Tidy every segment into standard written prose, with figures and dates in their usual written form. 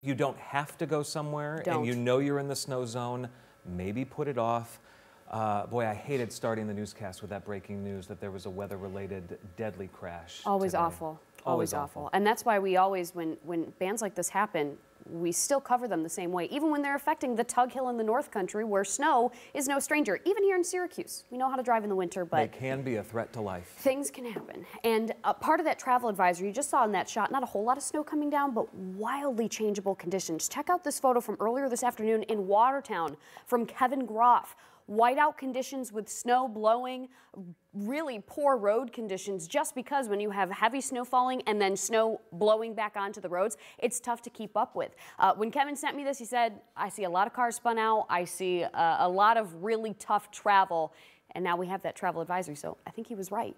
You don't have to go somewhere and you know you're in the snow zone, maybe put it off. Boy, I hated starting the newscast with that breaking news that there was a weather-related deadly crash. Always today. awful. Always awful. And that's why we always, when bands like this happen, we still cover them the same way, even when they're affecting the Tug Hill in the North Country, where snow is no stranger. Even here in Syracuse, we know how to drive in the winter, but they can be a threat to life. Things can happen. And part of that travel advisory, you just saw in that shot, not a whole lot of snow coming down, but wildly changeable conditions. Check out this photo from earlier this afternoon in Watertown from Kevin Groff. Whiteout conditions with snow blowing, really poor road conditions, just because when you have heavy snow falling and then snow blowing back onto the roads, it's tough to keep up with. When Kevin sent me this, he said, I see a lot of cars spun out. I see a lot of really tough travel. And now we have that travel advisory, so I think he was right.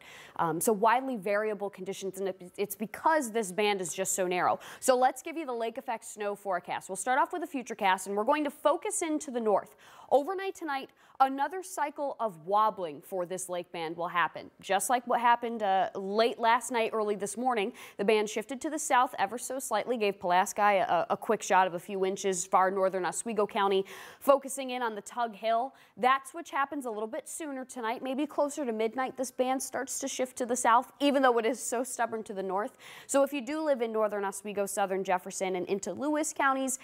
So widely variable conditions, and it's because this band is just so narrow. So let's give you the lake effect snow forecast. We'll start off with a futurecast, and we're going to focus into the north. Overnight tonight, another cycle of wobbling for this lake band will happen. Just like what happened late last night, early this morning, the band shifted to the south ever so slightly, gave Pulaski a quick shot of a few inches far northern Oswego County, focusing in on the Tug Hill. That switch happens a little bit sooner tonight, maybe closer to midnight. This band starts to shift to the south, even though it is so stubborn to the north. So if you do live in northern Oswego, southern Jefferson, and into Lewis counties,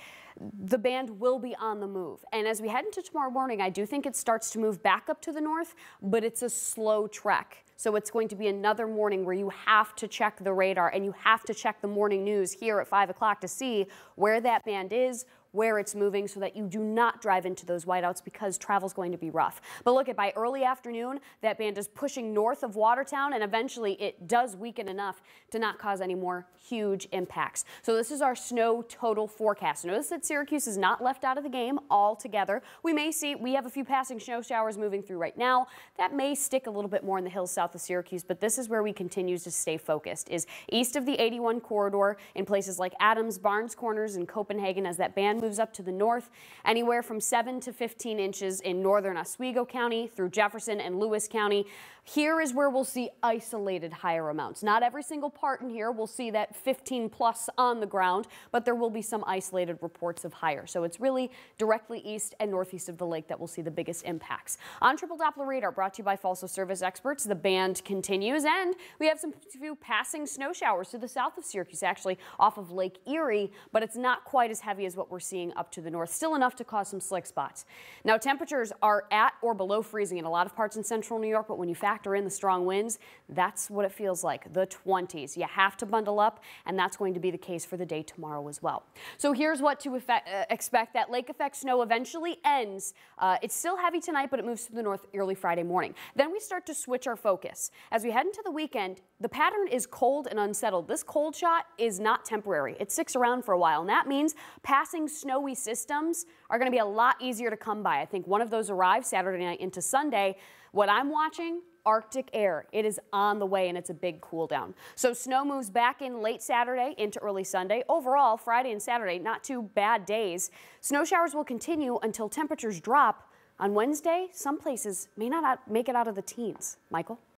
the band will be on the move. And as we head into tomorrow morning, I do think it starts to move back up to the north, but it's a slow trek. So it's going to be another morning where you have to check the radar and you have to check the morning news here at 5 o'clock to see where that band is, where it's moving, so that you do not drive into those whiteouts, because travel's going to be rough. But look, by early afternoon, that band is pushing north of Watertown, and eventually it does weaken enough to not cause any more huge impacts. So this is our snow total forecast. Notice that Syracuse is not left out of the game altogether. We have a few passing snow showers moving through right now. That may stick a little bit more in the hills south of Syracuse, but this is where we continue to stay focused, is east of the 81 corridor in places like Adams, Barnes Corners, and Copenhagen, as that band moves up to the north, anywhere from 7 to 15 inches in northern Oswego County through Jefferson and Lewis County. Here is where we'll see isolated higher amounts. Not every single part in here will see that 15 plus on the ground, but there will be some isolated reports of higher. So it's really directly east and northeast of the lake that will see the biggest impacts. On Triple Doppler Radar, brought to you by Falso Service Experts, the band continues, and we have some few passing snow showers to the south of Syracuse, actually off of Lake Erie, but it's not quite as heavy as what we're seeing up to the north. Still enough to cause some slick spots. Now, temperatures are at or below freezing in a lot of parts in central New York, but when you factor in the strong winds, that's what it feels like, the 20s. You have to bundle up, and that's going to be the case for the day tomorrow as well. So here's what to expect. That lake effect snow eventually ends. It's still heavy tonight, but it moves to the north early Friday morning. Then we start to switch our focus. As we head into the weekend, the pattern is cold and unsettled. This cold shot is not temporary. It sticks around for a while, and that means passing snowy systems are going to be a lot easier to come by. I think one of those arrives Saturday night into Sunday. What I'm watching, Arctic air. It is on the way, and it's a big cool down. So snow moves back in late Saturday into early Sunday. Overall, Friday and Saturday, not too bad days. Snow showers will continue until temperatures drop. On Wednesday, some places may not make it out of the teens. Michael?